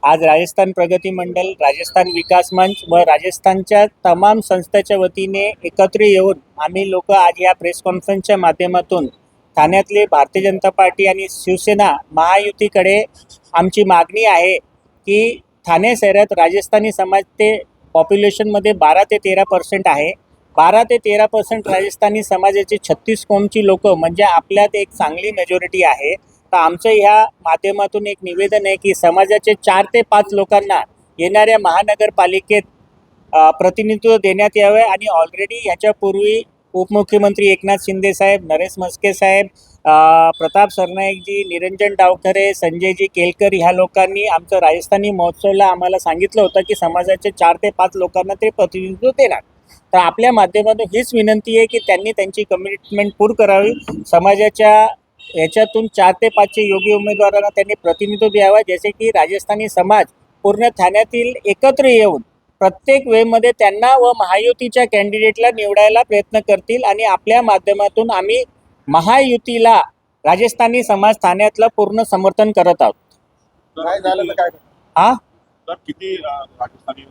आज राजस्थान प्रगती मंडल, राजस्थान विकास मंच व राजस्थानच्या तमाम संस्थांच्या वतीने एकत्र येऊन आम्ही लोक आज या प्रेस कॉन्फरन्सच्या माध्यमातून ठाण्यातले भारतीय जनता पार्टी आणि शिवसेना महायुतीकडे आमची मागणी आहे की ठाणे शहरात राजस्थानी समाज ते पॉप्युलेशनमध्ये 12 ते 13% आहे. 12 ते 13% राजस्थानी समाजाचे 36 कोमची लोक म्हणजे आपल्यात एक चांगली मेजॉरिटी आहे. तर आमचं ह्या माध्यमातून एक निवेदन आहे की समाजाचे 4 ते 5 लोकांना येणाऱ्या महानगरपालिकेत प्रतिनिधित्व देण्यात यावे आणि ऑलरेडी ह्याच्यापूर्वी उपमुख्यमंत्री एकनाथ शिंदे साहेब, नरेश म्हस्के साहेब, प्रताप सरनाईकजी, निरंजन डावखरे, संजयजी केलकर ह्या लोकांनी आमचं राजस्थानी महोत्सवला आम्हाला सांगितलं होतं की समाजाचे 4 ते 5 लोकांना ते प्रतिनिधित्व देणार. तर आपल्या माध्यमातून हीच विनंती आहे की त्यांनी त्यांची कमिटमेंट पूर्ण करावी. समाजाच्या याच्यातून 4 ते 5 योग्य उमेदवारांना त्यांनी प्रतिनिधित्व द्यावं, जसे की राजस्थानी समाज पूर्ण ठाण्यातील एकत्र येऊन प्रत्येक वेळेमध्ये त्यांना व महायुतीच्या कॅन्डिडेटला निवडायला प्रयत्न करतील आणि आपल्या माध्यमातून आम्ही महायुतीला राजस्थानी समाज ठाण्यातलं पूर्ण समर्थन करत आहोत. काय झालं तर काय तर किती राजस्थानी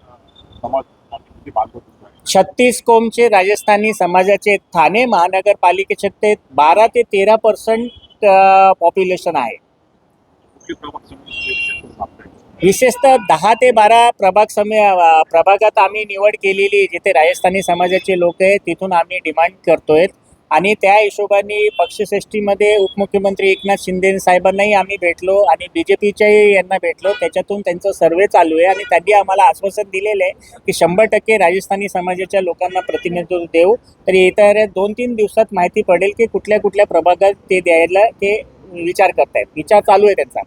समाज किती बांधव 36 कोमचे राजस्थानी समाजाचे ठाणे महानगरपालिकेचे 12 ते 13% पॉप्युलेशन आहे. विशेषतः 10 ते 12 प्रभागात आम्ही निवड केलेली जिथे राजस्थानी समाजाचे लोक आहेत, तिथून आम्ही डिमांड करतोय आणि त्या हिशोबाने पक्षश्रेष्ठीमध्ये उपमुख्यमंत्री एकनाथ शिंदे साहेबांनाही आम्ही भेटलो आणि BJPच्याही यांना भेटलो. त्याच्यातून त्यांचं सर्वे चालू आहे आणि त्यांनी आम्हाला आश्वासन दिलेलं आहे की 100% राजस्थानी समाजाच्या लोकांना प्रतिनिधित्व देऊ. तर येत्या 2-3 दिवसात माहिती पडेल की कुठल्या कुठल्या प्रभागात ते द्यायला ते विचार करतायत. विचार चालू आहे त्यांचा.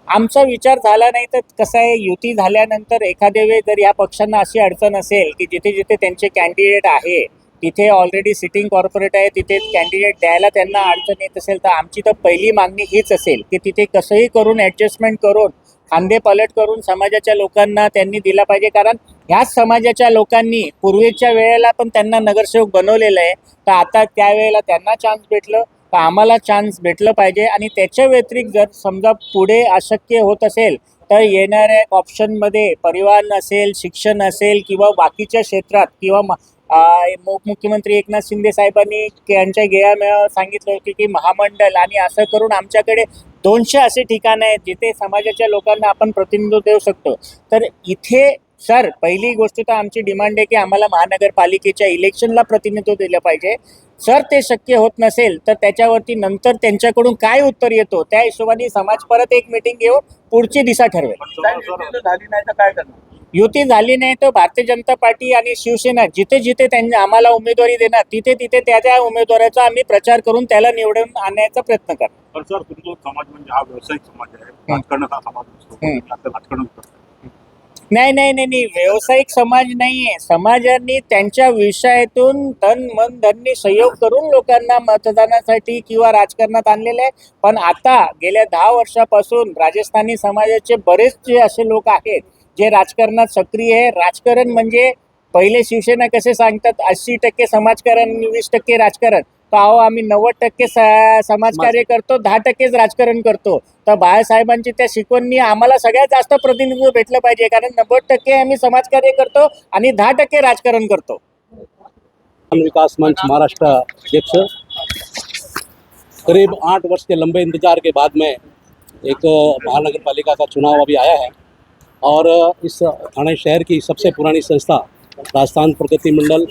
आमचा विचार झाला नाही तर कसं आहे, युती झाल्यानंतर एखाद्या वेळी जर या पक्षांना अशी अडचण असेल की जिथे जिथे त्यांचे कॅन्डिडेट आहे तिथे ऑलरेडी सिटिंग कॉर्पोरेट आहे, तिथे कॅन्डिडेट द्यायला त्यांना अडचण येत असेल तर आमची तर पहिली मागणी हीच असेल की तिथे कसंही करून ॲडजस्टमेंट करून खांदे पलट करून समाजाच्या लोकांना त्यांनी दिला पाहिजे. कारण ह्याच समाजाच्या लोकांनी पूर्वीच्या वेळेला पण त्यांना नगरसेवक बनवलेलं आहे. तर आता त्यावेळेला त्यांना चान्स भेटलं तर आम्हाला चान्स भेटलं पाहिजे. आणि त्याच्या व्यतिरिक्त जर समजा पुढे अशक्य होत असेल तर येणाऱ्या ऑप्शनमध्ये परिवहन असेल, शिक्षण असेल किंवा बाकीच्या क्षेत्रात किंवा मुख्यमंत्री एकनाथ शिंदे साहेबांनी यांच्या गेल्या सांगितलं होतं की महामंडळ आणि असं करून आमच्याकडे 200 असे ठिकाणं आहेत जिथे समाजाच्या लोकांना आपण प्रतिनिधित्व देऊ शकतो. तर इथे सर पहिली गोष्ट तर आमची डिमांड आहे की आम्हाला महानगरपालिकेच्या इलेक्शनला प्रतिनिधित्व दिलं पाहिजे. सर ते शक्य होत नसेल तर त्याच्यावरती नंतर त्यांच्याकडून काय उत्तर येतो त्या हिशोबाने समाज परत एक मीटिंग घेऊन पुढची दिशा ठरवेल. झाली नाही तर काय करणार? युती झाली नाही तर भारतीय जनता पार्टी आणि शिवसेना जिथे जिथे त्यांनी आम्हाला उमेदवारी देणार तिथे तिथे त्या उमेदवाराचा आम्ही प्रचार करून त्याला निवडून आणण्याचा प्रयत्न करणार. पण सर तुमचा समाज म्हणजे हा व्यावसायिक समाज आहे, राजकारणाचा समाज नसतो, राजकारण करतो. नाही, व्यावसायिक समाज नाहीये. समाजांनी त्यांच्या विषयातून तन मन धननी सहयोग करून लोकांना मतदानासाठी किंवा राजकारणात आणलेले आहे. पण आता गेल्या 10 वर्षापासून राजस्थानी समाजाचे बरेचसे असे लोक आहेत जे राजकारणात सक्रिय आहे. राजकारण म्हणजे पहिले शिवसेना कसे सांगतात 80% समाजकारण 20% राजकारण. तर अहो आम्ही 90% समाजकार्य करतो, 10%च राजकारण करतो. तर बाळासाहेबांची त्या शिकवणी आम्हाला सगळ्यात जास्त प्रतिनिधित्व भेटलं पाहिजे कारण 90% आम्ही समाजकार्य करतो आणि 10% राजकारण करतो. विकास मंच महाराष्ट्र अध्यक्ष, करीब 8 वर्ष के लंबे इंतजार के बाद में एक महानगर पालिका का चुनाव अभी आया है और इस ठाणे शहर की सबसे पुरानी संस्था राजस्थान प्रगति मंडल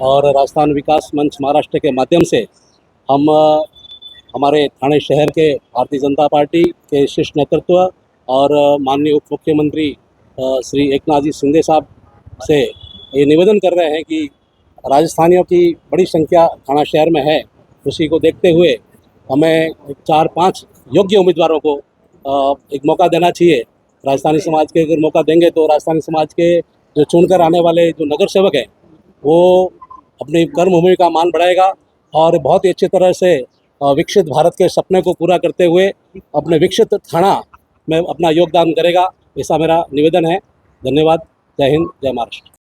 और राजस्थान विकास मंच महाराष्ट्र के माध्यम से हम हमारे ठाणे शहर के भारतीय जनता पार्टी के शीर्ष नेतृत्व और माननीय उप मुख्यमंत्री श्री एकनाथ जी शिंदे साहब से ये निवेदन कर रहे हैं कि राजस्थानियों की बड़ी संख्या ठाणे शहर में है, उसी को देखते हुए हमें 4-5 योग्य उम्मीदवारों को एक मौका देना चाहिए. राजस्थानी समाज के अगर मौका देंगे तो राजस्थानी समाज के जो चुनकर आने वाले जो नगर सेवक हैं वो अपनी कर्मभूमि का मान बढ़ाएगा और बहुत ही अच्छी तरह से विकसित भारत के सपने को पूरा करते हुए अपने विकसित थाना में अपना योगदान करेगा, ऐसा मेरा निवेदन है. धन्यवाद. जय हिंद, जय महाराष्ट्र.